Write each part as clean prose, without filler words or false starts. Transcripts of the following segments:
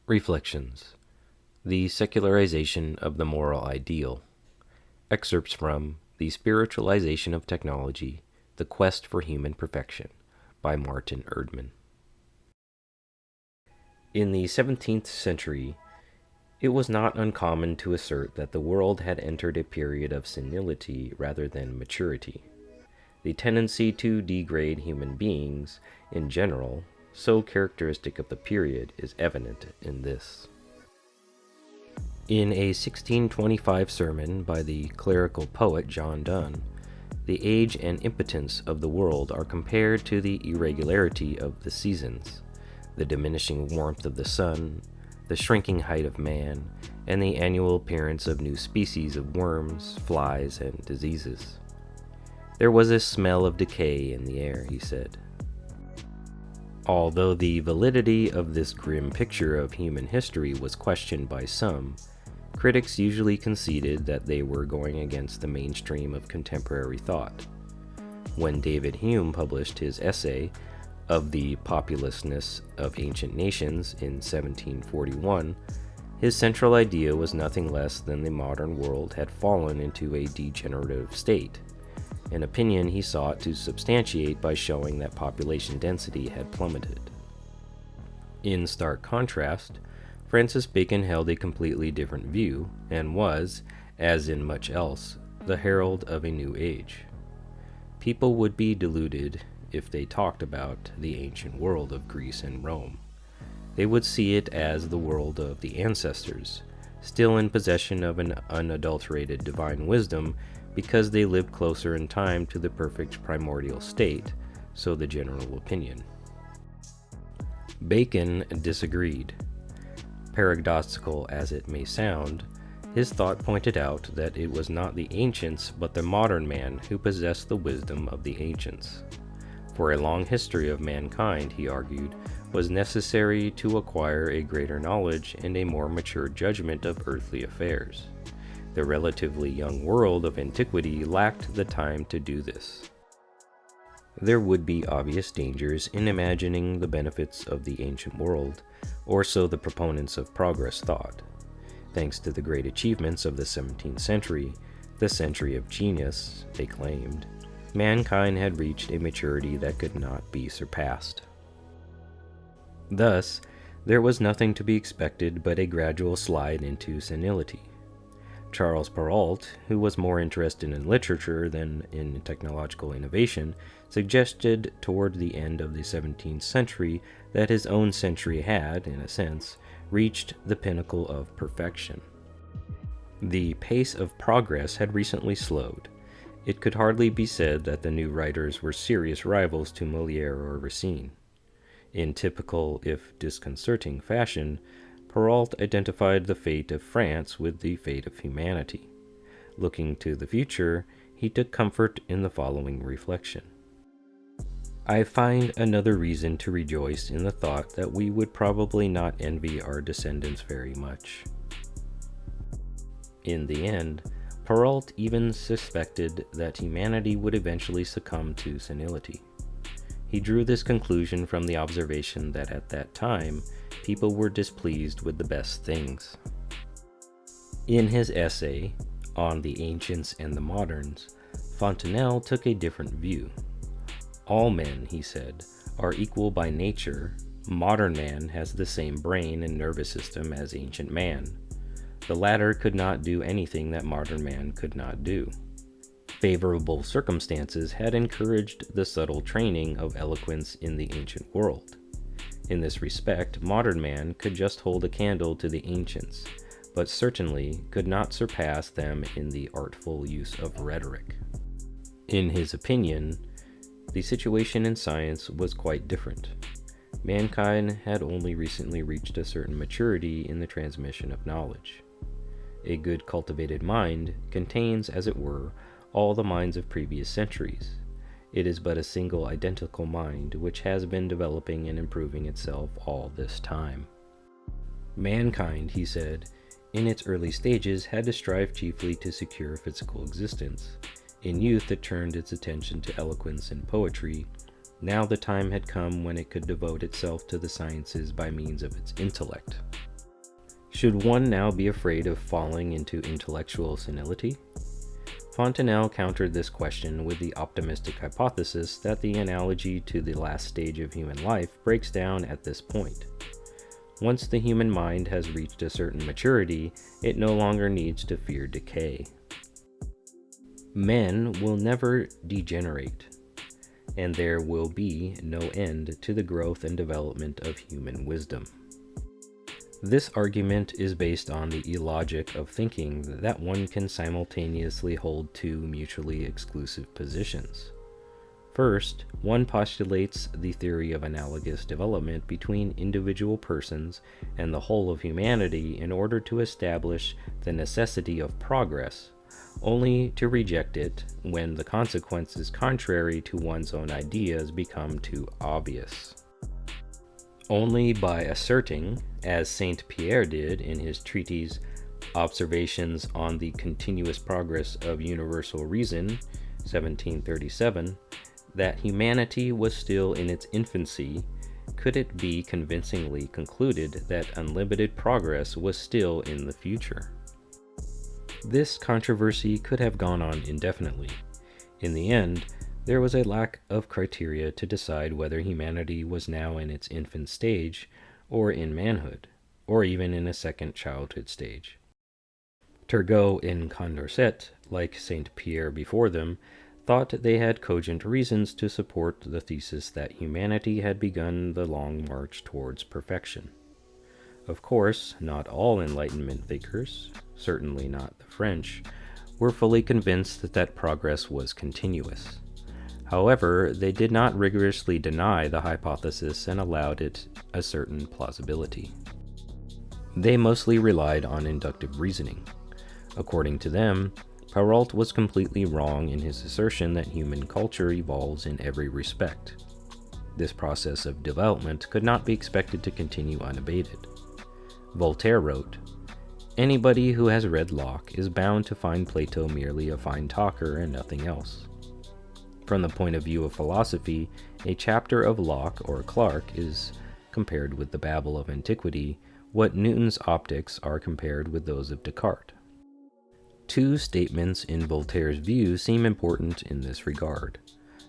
Reflections. The Secularization of the Moral Ideal. Excerpts from The Spiritualization of Technology, The Quest for Human Perfection by Martin Erdmann. In the 17th century, it was not uncommon to assert that the world had entered a period of senility rather than maturity. The tendency to degrade human beings, in general, so characteristic of the period, is evident in this. In a 1625 sermon by the clerical poet John Donne, the age and impotence of the world are compared to the irregularity of the seasons, the diminishing warmth of the sun, the shrinking height of man, and the annual appearance of new species of worms, flies, and diseases. There was a smell of decay in the air, he said. Although the validity of this grim picture of human history was questioned by some, critics usually conceded that they were going against the mainstream of contemporary thought. When David Hume published his essay of the Populousness of Ancient Nations in 1741, his central idea was nothing less than the modern world had fallen into a degenerative state, an opinion he sought to substantiate by showing that population density had plummeted. In stark contrast, Francis Bacon held a completely different view, and was, as in much else, the herald of a new age. People would be deluded if they talked about the ancient world of Greece and Rome. They would see it as the world of the ancestors, still in possession of an unadulterated divine wisdom, because they lived closer in time to the perfect primordial state, so the general opinion. Bacon disagreed. Paradoxical as it may sound, his thought pointed out that it was not the ancients but the modern man who possessed the wisdom of the ancients. For a long history of mankind, he argued, was necessary to acquire a greater knowledge and a more mature judgment of earthly affairs. The relatively young world of antiquity lacked the time to do this. There would be obvious dangers in imagining the benefits of the ancient world, or so the proponents of progress thought. Thanks to the great achievements of the 17th century, the century of genius, they claimed, mankind had reached a maturity that could not be surpassed. Thus, there was nothing to be expected but a gradual slide into senility. Charles Perrault, who was more interested in literature than in technological innovation, suggested toward the end of the 17th century that his own century had, in a sense, reached the pinnacle of perfection. The pace of progress had recently slowed. It could hardly be said that the new writers were serious rivals to Molière or Racine. In typical, if disconcerting, fashion, Perrault identified the fate of France with the fate of humanity. Looking to the future, he took comfort in the following reflection. I find another reason to rejoice in the thought that we would probably not envy our descendants very much. In the end, Perrault even suspected that humanity would eventually succumb to senility. He drew this conclusion from the observation that at that time, people were displeased with the best things. In his essay, On the Ancients and the Moderns, Fontenelle took a different view. All men, he said, are equal by nature. Modern man has the same brain and nervous system as ancient man. The latter could not do anything that modern man could not do. Favorable circumstances had encouraged the subtle training of eloquence in the ancient world. In this respect, modern man could just hold a candle to the ancients, but certainly could not surpass them in the artful use of rhetoric. In his opinion, the situation in science was quite different. Mankind had only recently reached a certain maturity in the transmission of knowledge. A good cultivated mind contains, as it were, all the minds of previous centuries. It is but a single identical mind which has been developing and improving itself all this time. Mankind, he said, in its early stages had to strive chiefly to secure physical existence. In youth it turned its attention to eloquence and poetry. Now the time had come when it could devote itself to the sciences by means of its intellect. Should one now be afraid of falling into intellectual senility? Fontenelle countered this question with the optimistic hypothesis that the analogy to the last stage of human life breaks down at this point. Once the human mind has reached a certain maturity, it no longer needs to fear decay. Men will never degenerate, and there will be no end to the growth and development of human wisdom. This argument is based on the illogic of thinking that one can simultaneously hold two mutually exclusive positions. First, one postulates the theory of analogous development between individual persons and the whole of humanity in order to establish the necessity of progress, only to reject it when the consequences contrary to one's own ideas become too obvious. Only by asserting, as Saint Pierre did in his treatise Observations on the Continuous Progress of Universal Reason, 1737, that humanity was still in its infancy, could it be convincingly concluded that unlimited progress was still in the future. This controversy could have gone on indefinitely. In the end, there was a lack of criteria to decide whether humanity was now in its infant stage, or in manhood, or even in a second childhood stage. Turgot and Condorcet, like Saint Pierre before them, thought they had cogent reasons to support the thesis that humanity had begun the long march towards perfection. Of course, not all Enlightenment thinkers, certainly not the French, were fully convinced that progress was continuous. However, they did not rigorously deny the hypothesis and allowed it a certain plausibility. They mostly relied on inductive reasoning. According to them, Perrault was completely wrong in his assertion that human culture evolves in every respect. This process of development could not be expected to continue unabated. Voltaire wrote, "Anybody who has read Locke is bound to find Plato merely a fine talker and nothing else." From the point of view of philosophy, a chapter of Locke or Clarke is, compared with the babble of antiquity, what Newton's optics are compared with those of Descartes. Two statements in Voltaire's view seem important in this regard.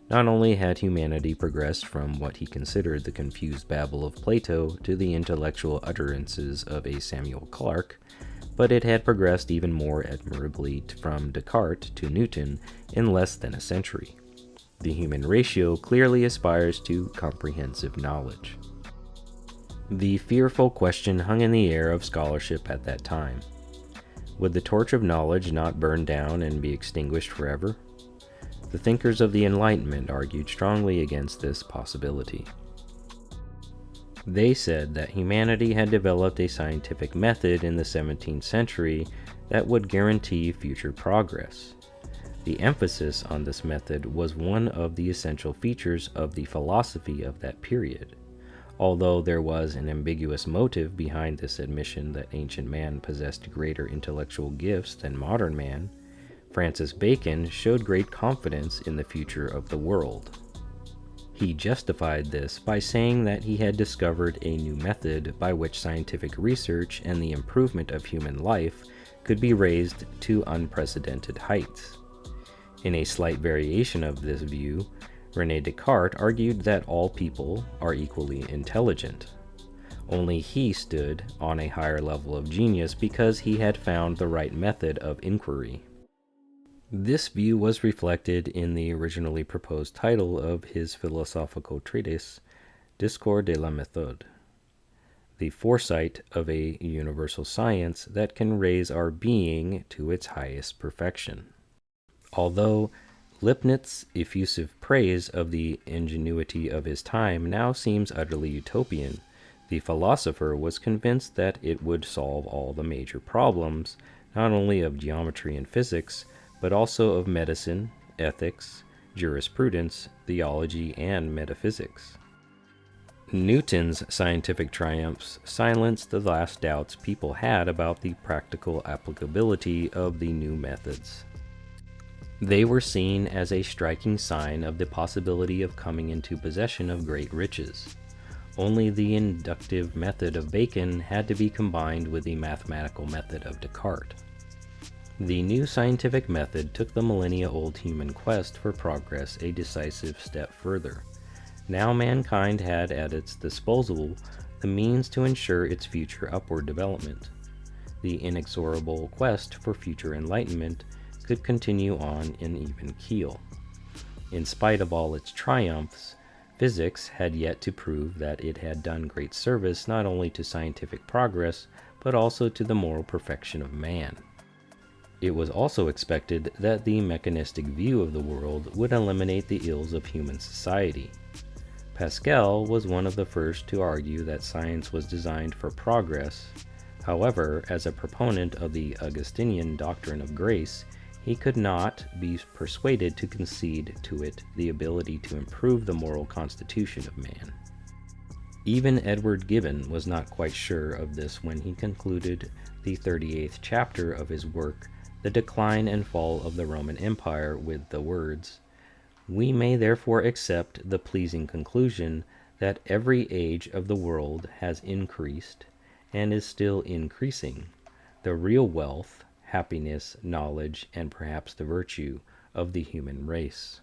Not only had humanity progressed from what he considered the confused babble of Plato to the intellectual utterances of a Samuel Clarke, but it had progressed even more admirably from Descartes to Newton in less than a century. The human ratio clearly aspires to comprehensive knowledge. The fearful question hung in the air of scholarship at that time. Would the torch of knowledge not burn down and be extinguished forever? The thinkers of the Enlightenment argued strongly against this possibility. They said that humanity had developed a scientific method in the 17th century that would guarantee future progress. The emphasis on this method was one of the essential features of the philosophy of that period. Although there was an ambiguous motive behind this admission that ancient man possessed greater intellectual gifts than modern man, Francis Bacon showed great confidence in the future of the world. He justified this by saying that he had discovered a new method by which scientific research and the improvement of human life could be raised to unprecedented heights. In a slight variation of this view, René Descartes argued that all people are equally intelligent. Only he stood on a higher level of genius because he had found the right method of inquiry. This view was reflected in the originally proposed title of his philosophical treatise, Discours de la Méthode, the foresight of a universal science that can raise our being to its highest perfection. Although Leibniz's effusive praise of the ingenuity of his time now seems utterly utopian, the philosopher was convinced that it would solve all the major problems, not only of geometry and physics, but also of medicine, ethics, jurisprudence, theology, and metaphysics. Newton's scientific triumphs silenced the last doubts people had about the practical applicability of the new methods. They were seen as a striking sign of the possibility of coming into possession of great riches. Only the inductive method of Bacon had to be combined with the mathematical method of Descartes. The new scientific method took the millennia-old human quest for progress a decisive step further. Now mankind had at its disposal the means to ensure its future upward development. The inexorable quest for future enlightenment could continue on an even keel. In spite of all its triumphs, physics had yet to prove that it had done great service not only to scientific progress, but also to the moral perfection of man. It was also expected that the mechanistic view of the world would eliminate the ills of human society. Pascal was one of the first to argue that science was designed for progress. However, as a proponent of the Augustinian doctrine of grace, he could not be persuaded to concede to it the ability to improve the moral constitution of man. Even Edward Gibbon was not quite sure of this when he concluded the 38th chapter of his work, The Decline and Fall of the Roman Empire, with the words, "We may therefore accept the pleasing conclusion that every age of the world has increased, and is still increasing, the real wealth, happiness, knowledge, and perhaps the virtue of the human race."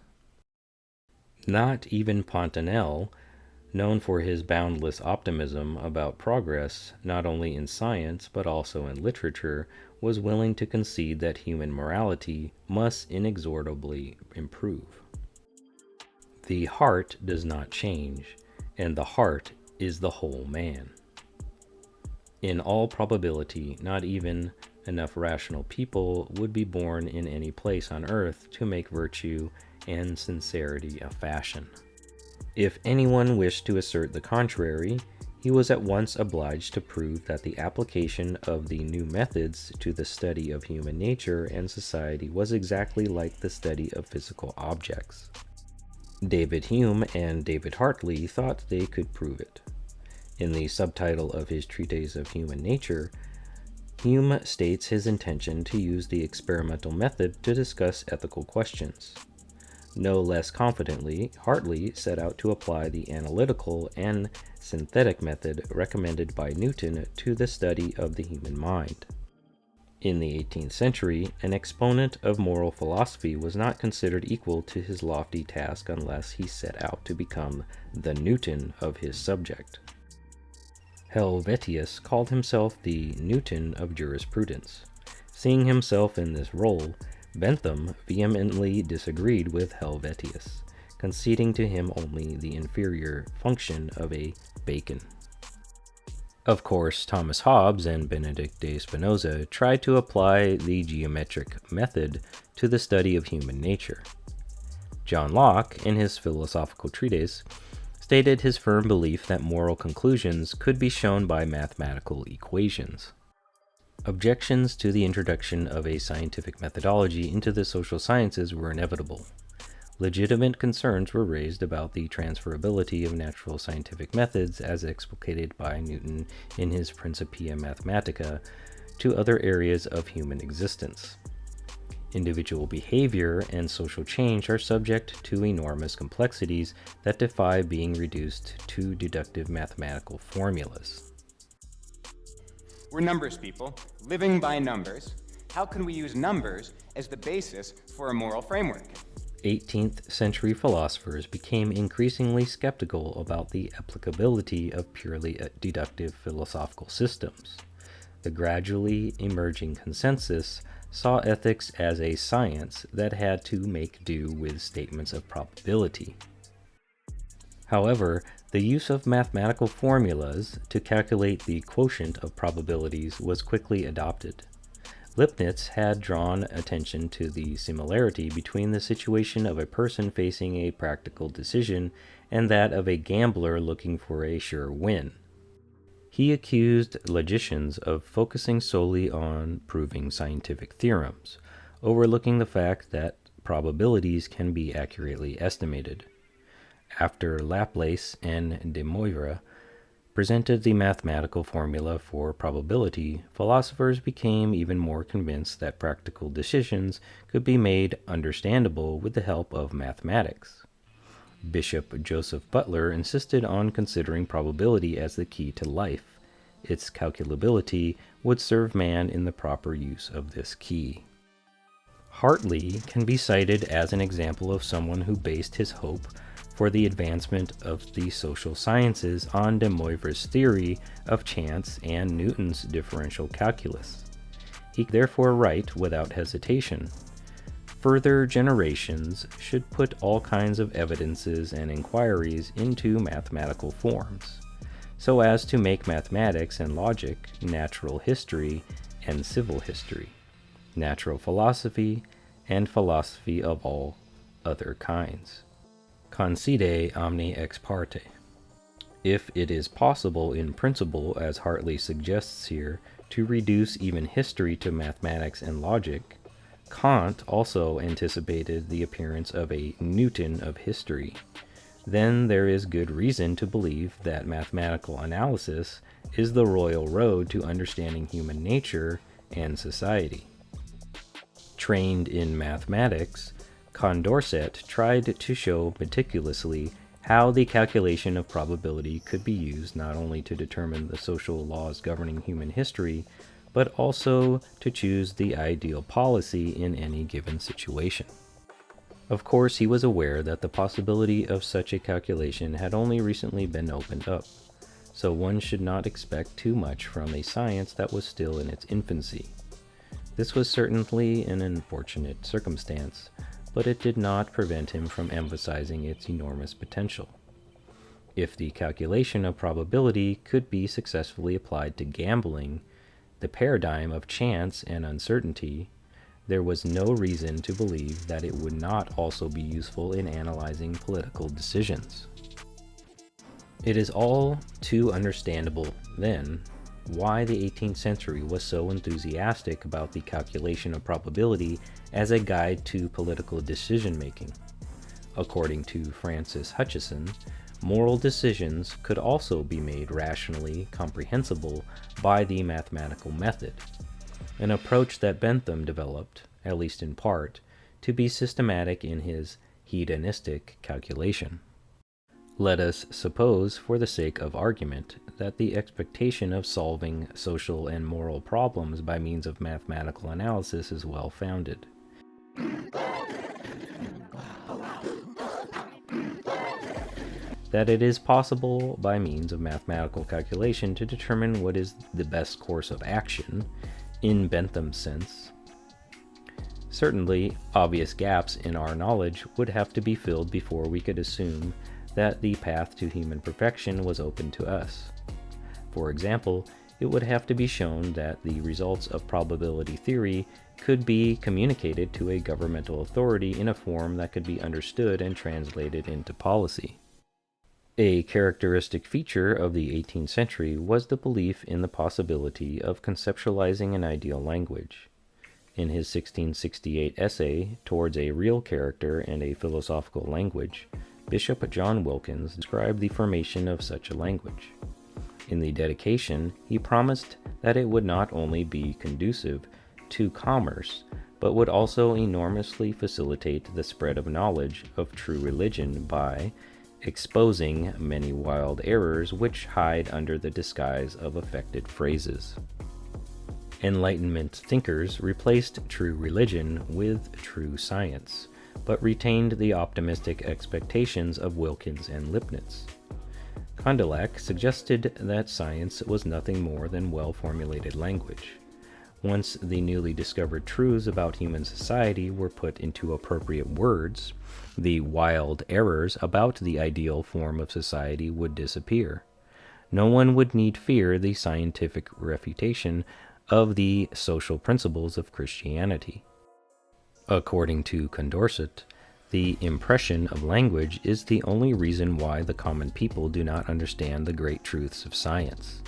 Not even Fontenelle, known for his boundless optimism about progress, not only in science but also in literature, was willing to concede that human morality must inexorably improve. The heart does not change, and the heart is the whole man. In all probability, not even enough rational people would be born in any place on earth to make virtue and sincerity a fashion. If anyone wished to assert the contrary, he was at once obliged to prove that the application of the new methods to the study of human nature and society was exactly like the study of physical objects. David Hume and David Hartley thought they could prove it. In the subtitle of his Treatise of Human Nature, Hume states his intention to use the experimental method to discuss ethical questions. No less confidently, Hartley set out to apply the analytical and synthetic method recommended by Newton to the study of the human mind. In the 18th century, an exponent of moral philosophy was not considered equal to his lofty task unless he set out to become the Newton of his subject. Helvetius called himself the Newton of jurisprudence. Seeing himself in this role, Bentham vehemently disagreed with Helvetius, conceding to him only the inferior function of a Bacon. Of course, Thomas Hobbes and Benedict de Spinoza tried to apply the geometric method to the study of human nature. John Locke, in his philosophical treatise, stated his firm belief that moral conclusions could be shown by mathematical equations. Objections to the introduction of a scientific methodology into the social sciences were inevitable. Legitimate concerns were raised about the transferability of natural scientific methods, as explicated by Newton in his Principia Mathematica, to other areas of human existence. Individual behavior and social change are subject to enormous complexities that defy being reduced to deductive mathematical formulas. We're numbers people, living by numbers. How can we use numbers as the basis for a moral framework? 18th century philosophers became increasingly skeptical about the applicability of purely deductive philosophical systems. The gradually emerging consensus saw ethics as a science that had to make do with statements of probability. However, the use of mathematical formulas to calculate the quotient of probabilities was quickly adopted. Leibniz had drawn attention to the similarity between the situation of a person facing a practical decision and that of a gambler looking for a sure win. He accused logicians of focusing solely on proving scientific theorems, overlooking the fact that probabilities can be accurately estimated. After Laplace and de Moivre presented the mathematical formula for probability, philosophers became even more convinced that practical decisions could be made understandable with the help of mathematics. Bishop Joseph Butler insisted on considering probability as the key to life. Its calculability would serve man in the proper use of this key. Hartley can be cited as an example of someone who based his hope for the advancement of the social sciences on de Moivre's theory of chance and Newton's differential calculus. He therefore write without hesitation, "Further generations should put all kinds of evidences and inquiries into mathematical forms, so as to make mathematics and logic natural history and civil history, natural philosophy, and philosophy of all other kinds. Concede omni ex parte." If it is possible in principle, as Hartley suggests here, to reduce even history to mathematics and logic, Kant also anticipated the appearance of a Newton of history. Then there is good reason to believe that mathematical analysis is the royal road to understanding human nature and society. Trained in mathematics, Condorcet tried to show meticulously how the calculation of probability could be used not only to determine the social laws governing human history, but also to choose the ideal policy in any given situation. Of course, he was aware that the possibility of such a calculation had only recently been opened up, so one should not expect too much from a science that was still in its infancy. This was certainly an unfortunate circumstance, but it did not prevent him from emphasizing its enormous potential. If the calculation of probability could be successfully applied to gambling, the paradigm of chance and uncertainty, there was no reason to believe that it would not also be useful in analyzing political decisions. It is all too understandable, then, why the 18th century was so enthusiastic about the calculation of probability as a guide to political decision-making. According to Francis Hutcheson, moral decisions could also be made rationally comprehensible by the mathematical method, an approach that Bentham developed, at least in part, to be systematic in his hedonistic calculation. Let us suppose, for the sake of argument, that the expectation of solving social and moral problems by means of mathematical analysis is well founded. That it is possible by means of mathematical calculation to determine what is the best course of action, in Bentham's sense. Certainly, obvious gaps in our knowledge would have to be filled before we could assume that the path to human perfection was open to us. For example, it would have to be shown that the results of probability theory could be communicated to a governmental authority in a form that could be understood and translated into policy. A characteristic feature of the 18th century was the belief in the possibility of conceptualizing an ideal language. In his 1668 essay, Towards a Real Character and a Philosophical Language, Bishop John Wilkins described the formation of such a language. In the dedication, he promised that it would not only be conducive to commerce, but would also enormously facilitate the spread of knowledge of true religion by exposing many wild errors which hide under the disguise of affected phrases. Enlightenment thinkers replaced true religion with true science, but retained the optimistic expectations of Wilkins and Leibniz. Condillac suggested that science was nothing more than well-formulated language. Once the newly discovered truths about human society were put into appropriate words, the wild errors about the ideal form of society would disappear. No one would need fear the scientific refutation of the social principles of Christianity. According to Condorcet, the impression of language is the only reason why the common people do not understand the great truths of science.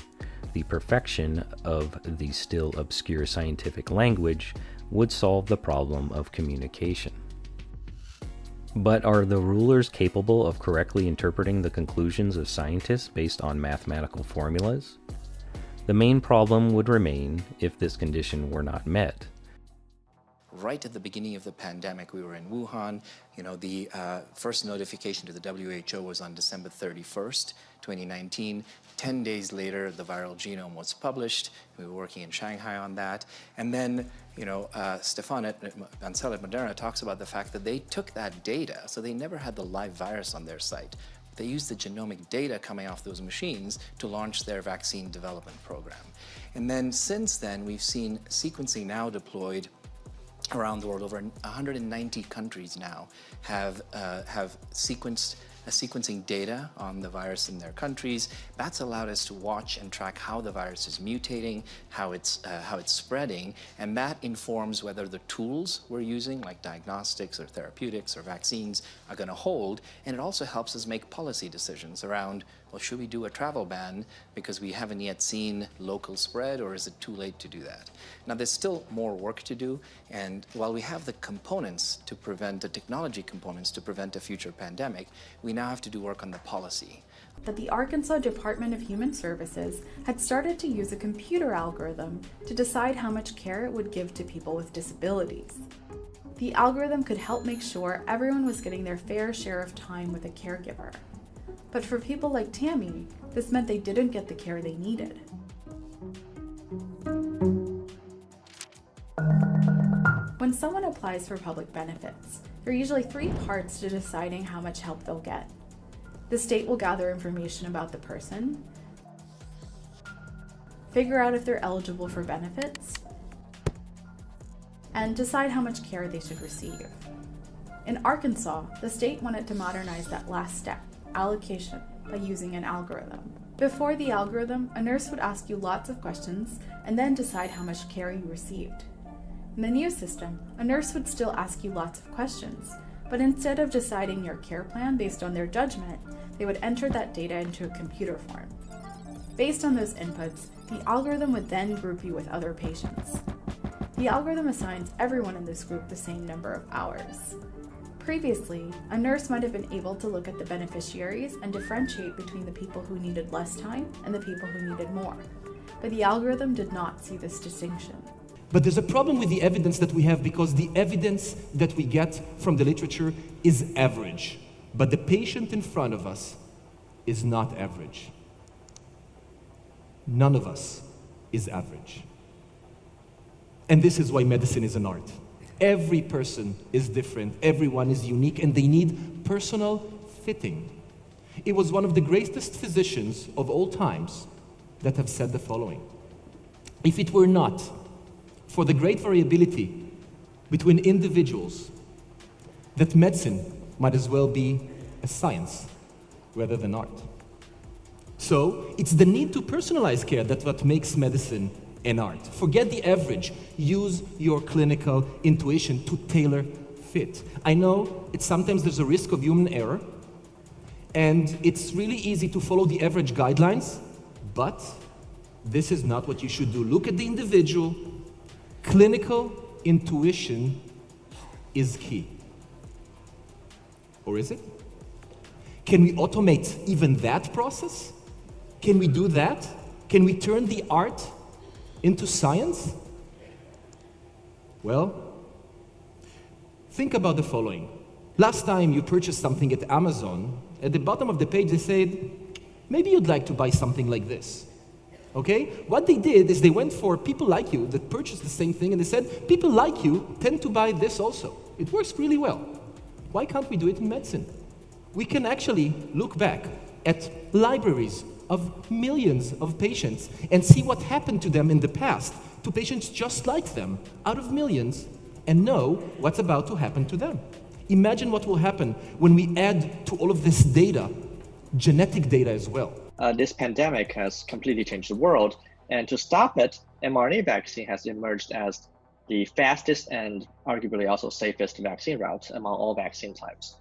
The perfection of the still obscure scientific language would solve the problem of communication. But are the rulers capable of correctly interpreting the conclusions of scientists based on mathematical formulas? The main problem would remain, if this condition were not met, right at the beginning of the pandemic. We were in Wuhan. The first notification to the WHO was on December 31st, 2019. 10 days later, the viral genome was published. We were working in Shanghai on that. And then, Stefan Bancel at Moderna talks about the fact that they took that data, so they never had the live virus on their site. They used the genomic data coming off those machines to launch their vaccine development program. And then since then, we've seen sequencing now deployed around the world. Over 190 countries now have sequencing data on the virus in their countries. That's allowed us to watch and track how the virus is mutating, how it's spreading, and that informs whether the tools we're using, like diagnostics or therapeutics or vaccines, are going to hold. And it also helps us make policy decisions around, well, should we do a travel ban because we haven't yet seen local spread, or is it too late to do that? Now, there's still more work to do, and while we have the components to prevent, the technology components to prevent a future pandemic, we now have to do work on the policy. That the Arkansas Department of Human Services had started to use a computer algorithm to decide how much care it would give to people with disabilities. The algorithm could help make sure everyone was getting their fair share of time with a caregiver. But for people like Tammy, this meant they didn't get the care they needed. When someone applies for public benefits, there are usually 3 parts to deciding how much help they'll get. The state will gather information about the person, figure out if they're eligible for benefits, and decide how much care they should receive. In Arkansas, the state wanted to modernize that last step, allocation, by using an algorithm. Before the algorithm, a nurse would ask you lots of questions and then decide how much care you received. In the new system, a nurse would still ask you lots of questions, but instead of deciding your care plan based on their judgment, they would enter that data into a computer form. Based on those inputs, the algorithm would then group you with other patients. The algorithm assigns everyone in this group the same number of hours. Previously, a nurse might have been able to look at the beneficiaries and differentiate between the people who needed less time and the people who needed more, but the algorithm did not see this distinction. But there's a problem with the evidence that we have, because the evidence that we get from the literature is average, but the patient in front of us is not average. None of us is average. And this is why medicine is an art. Every person is different, everyone is unique, and they need personal fitting. It was one of the greatest physicians of all times that have said the following: if it were not for the great variability between individuals, that medicine might as well be a science rather than art. So it's the need to personalize care that's what makes medicine an art. Forget the average. Use your clinical intuition to tailor fit. I know sometimes there's a risk of human error, and it's really easy to follow the average guidelines, but this is not what you should do. Look at the individual. Clinical intuition is key. Or is it? Can we automate even that process? Can we do that? Can we turn the art into science? Well, think about the following. Last time you purchased something at Amazon, at the bottom of the page they said, maybe you'd like to buy something like this. Okay? What they did is they went for people like you that purchased the same thing, and they said, people like you tend to buy this also. It works really well. Why can't we do it in medicine? We can actually look back at libraries of millions of patients and see what happened to them in the past, to patients just like them, out of millions, and know what's about to happen to them. Imagine what will happen when we add to all of this data, genetic data as well. This pandemic has completely changed the world, and to stop it, mRNA vaccine has emerged as the fastest and arguably also safest vaccine route among all vaccine types.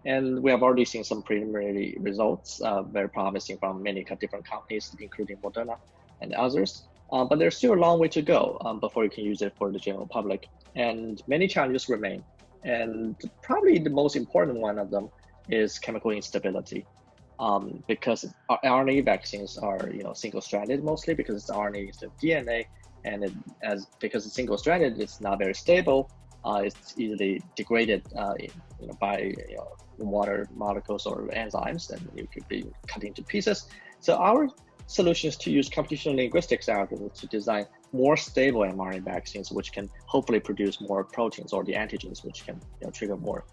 And we have already seen some preliminary results, very promising from many different companies, including Moderna and others. But there's still a long way to go before you can use it for the general public. And many challenges remain. And probably the most important one of them is chemical instability. Because RNA vaccines are, single-stranded mostly, because it's RNA instead of DNA, and because it's single-stranded, it's not very stable. it's easily degraded by water molecules or enzymes, and you could be cut into pieces. So our solution is to use computational linguistics algorithms to design more stable mRNA vaccines, which can hopefully produce more proteins or the antigens, which can trigger more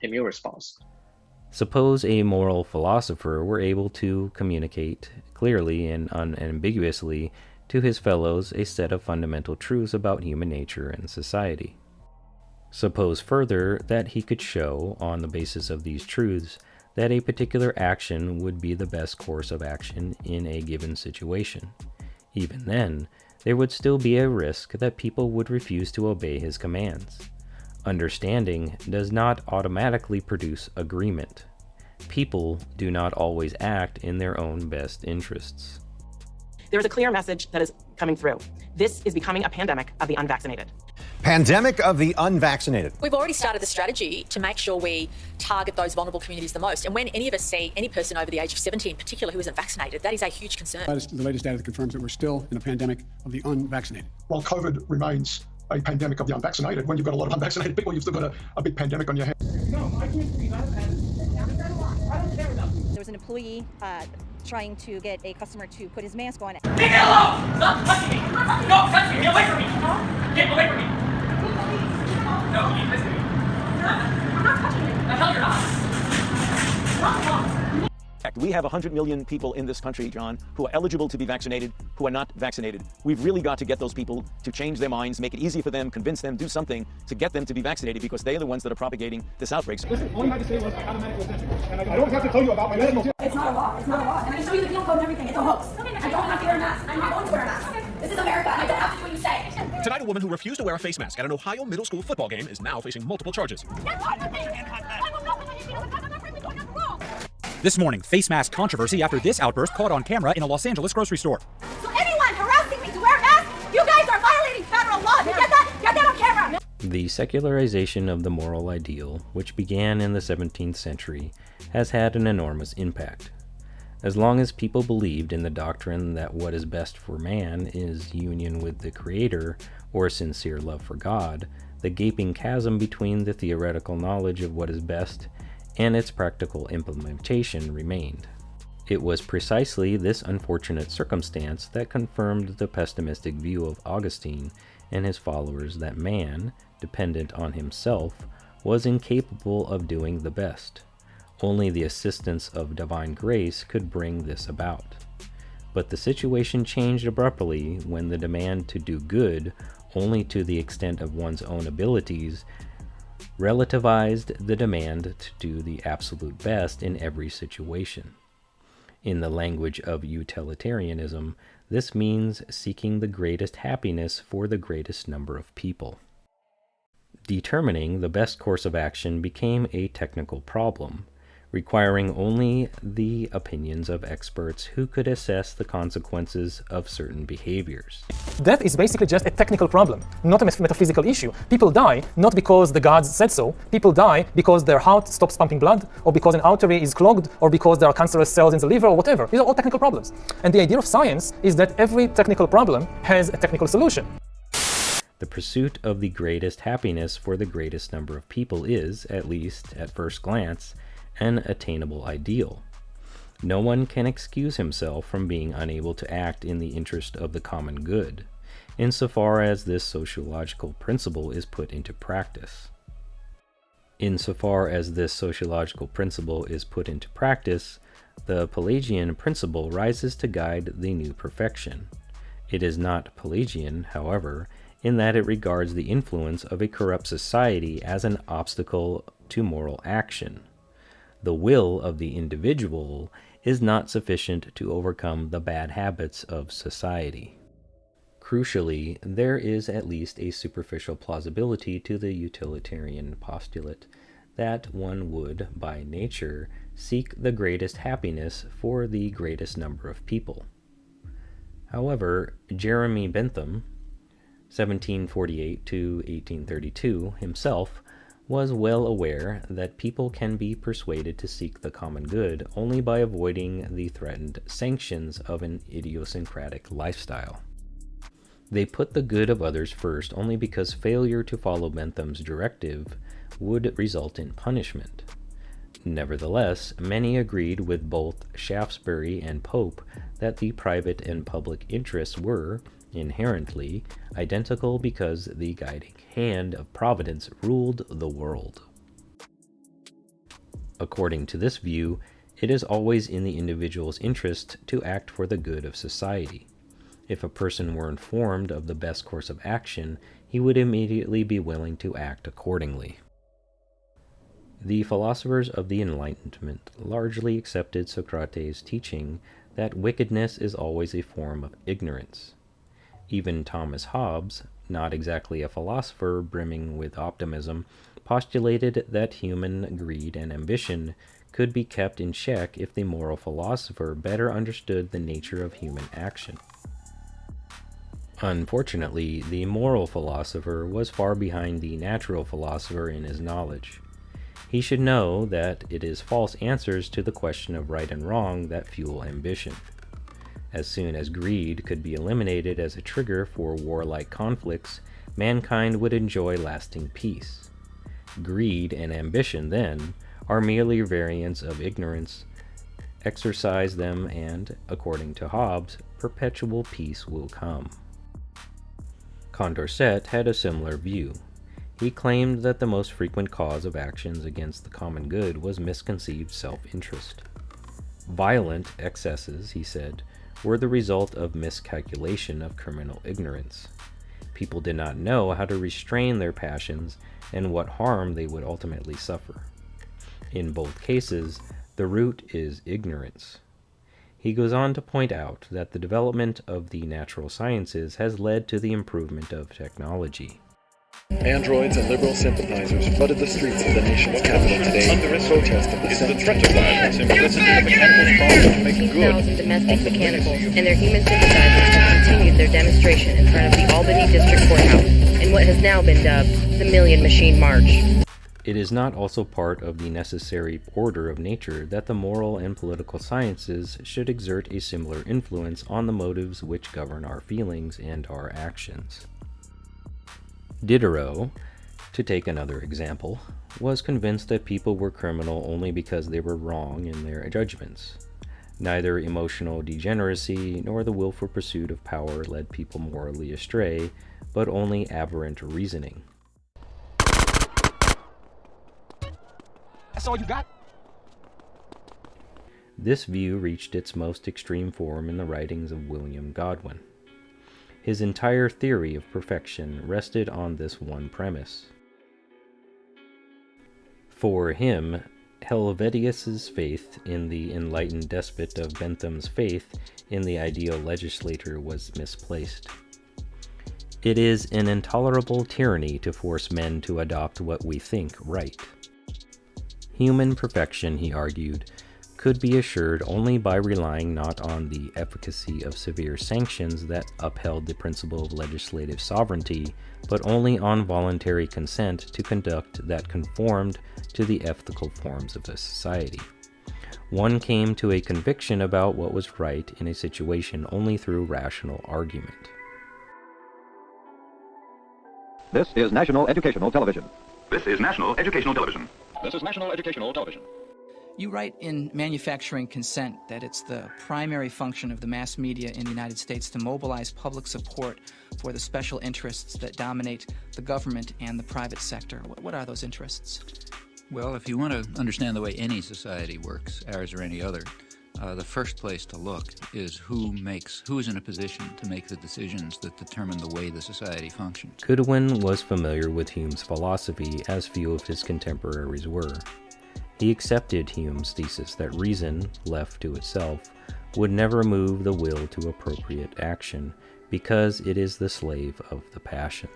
immune response. Suppose a moral philosopher were able to communicate clearly and unambiguously to his fellows a set of fundamental truths about human nature and society. Suppose further that he could show, on the basis of these truths, that a particular action would be the best course of action in a given situation. Even then, there would still be a risk that people would refuse to obey his commands. Understanding does not automatically produce agreement. People do not always act in their own best interests. There is a clear message that is coming through. This is becoming a pandemic of the unvaccinated. Pandemic of the unvaccinated. We've already started the strategy to make sure we target those vulnerable communities the most. And when any of us see any person over the age of 70 in particular who isn't vaccinated, that is a huge concern. The latest data that confirms that we're still in a pandemic of the unvaccinated. While COVID remains a pandemic of the unvaccinated, when you've got a lot of unvaccinated people, you've still got a big pandemic on your hands. No, I can't breathe. I don't care about this. There was an employee trying to get a customer to put his mask on. Leave me alone! Stop touching me! Don't touch me! Get away from me! Get away from me! No, you listen to me. I'm not touching you. The hell you're not. We have 100 million people in this country, John, who are eligible to be vaccinated, who are not vaccinated. We've really got to get those people to change their minds, make it easy for them, convince them, do something to get them to be vaccinated, because they are the ones that are propagating this outbreak. Listen, all you had to say was, I got a medical attention. And I don't have to tell you about my medical. It's not a law. It's not a law. And I can show you the penal code and everything. It's a hoax. I don't have to wear a mask. I'm not going to wear a mask. This is America, and I don't have to do what you say. Tonight, a woman who refused to wear a face mask at an Ohio middle school football game is now facing multiple charges. This morning, face mask controversy after this outburst caught on camera in a Los Angeles grocery store. So anyone harassing me to wear a mask, you guys are violating federal law. You get that? Get that on camera. The secularization of the moral ideal, which began in the 17th century, has had an enormous impact. As long as people believed in the doctrine that what is best for man is union with the Creator or sincere love for God, the gaping chasm between the theoretical knowledge of what is best and its practical implementation remained. It was precisely this unfortunate circumstance that confirmed the pessimistic view of Augustine and his followers that man, dependent on himself, was incapable of doing the best. Only the assistance of divine grace could bring this about. But the situation changed abruptly when the demand to do good only to the extent of one's own abilities relativized the demand to do the absolute best in every situation. In the language of utilitarianism, this means seeking the greatest happiness for the greatest number of people. Determining the best course of action became a technical problem, requiring only the opinions of experts who could assess the consequences of certain behaviors. Death is basically just a technical problem, not a metaphysical issue. People die not because the gods said so. People die because their heart stops pumping blood, or because an artery is clogged, or because there are cancerous cells in the liver, or whatever. These are all technical problems. And the idea of science is that every technical problem has a technical solution. The pursuit of the greatest happiness for the greatest number of people is, at least at first glance, an attainable ideal. No one can excuse himself from being unable to act in the interest of the common good, insofar as this sociological principle is put into practice. Insofar as this sociological principle is put into practice, the Pelagian principle rises to guide the new perfection. It is not Pelagian, however, in that it regards the influence of a corrupt society as an obstacle to moral action. The will of the individual is not sufficient to overcome the bad habits of society. Crucially, there is at least a superficial plausibility to the utilitarian postulate that one would, by nature, seek the greatest happiness for the greatest number of people. However, Jeremy Bentham, 1748 to 1832, himself, was well aware that people can be persuaded to seek the common good only by avoiding the threatened sanctions of an idiosyncratic lifestyle. They put the good of others first only because failure to follow Bentham's directive would result in punishment. Nevertheless, many agreed with both Shaftesbury and Pope that the private and public interests were, inherently, identical because the guiding hand of Providence ruled the world. According to this view, it is always in the individual's interest to act for the good of society. If a person were informed of the best course of action, he would immediately be willing to act accordingly. The philosophers of the Enlightenment largely accepted Socrates' teaching that wickedness is always a form of ignorance. Even Thomas Hobbes, not exactly a philosopher brimming with optimism, postulated that human greed and ambition could be kept in check if the moral philosopher better understood the nature of human action. Unfortunately, the moral philosopher was far behind the natural philosopher in his knowledge. He should know that it is false answers to the question of right and wrong that fuel ambition. As soon as greed could be eliminated as a trigger for warlike conflicts, mankind would enjoy lasting peace. Greed and ambition, then, are merely variants of ignorance. Exercise them and, according to Hobbes, perpetual peace will come. Condorcet had a similar view. He claimed that the most frequent cause of actions against the common good was misconceived self-interest. Violent excesses, he said, were the result of miscalculation of criminal ignorance. People did not know how to restrain their passions and what harm they would ultimately suffer. In both cases, the root is ignorance. He goes on to point out that the development of the natural sciences has led to the improvement of technology. Androids and liberal sympathizers flooded the streets of the nation's capital today in protest of the Senate. Thousands of domestic mechanicals and their human sympathizers have continued their demonstration in front of the Albany District Courthouse in what has now been dubbed the Million Machine March. It is not also part of the necessary order of nature that the moral and political sciences should exert a similar influence on the motives which govern our feelings and our actions. Diderot, to take another example, was convinced that people were criminal only because they were wrong in their judgments. Neither emotional degeneracy nor the willful pursuit of power led people morally astray, but only aberrant reasoning. That's all you got? This view reached its most extreme form in the writings of William Godwin. His entire theory of perfection rested on this one premise. For him, Helvetius's faith in the enlightened despot of Bentham's faith in the ideal legislator was misplaced. It is an intolerable tyranny to force men to adopt what we think right. Human perfection, he argued, could be assured only by relying not on the efficacy of severe sanctions that upheld the principle of legislative sovereignty, but only on voluntary consent to conduct that conformed to the ethical forms of a society. One came to a conviction about what was right in a situation only through rational argument. This is National Educational Television. This is National Educational Television. This is National Educational Television. You write in Manufacturing Consent that it's the primary function of the mass media in the United States to mobilize public support for the special interests that dominate the government and the private sector. What are those interests? Well, if you want to understand the way any society works, ours or any other, the first place to look is who is in a position to make the decisions that determine the way the society functions. Goodwin was familiar with Hume's philosophy, as few of his contemporaries were. He accepted Hume's thesis that reason, left to itself, would never move the will to appropriate action, because it is the slave of the passions.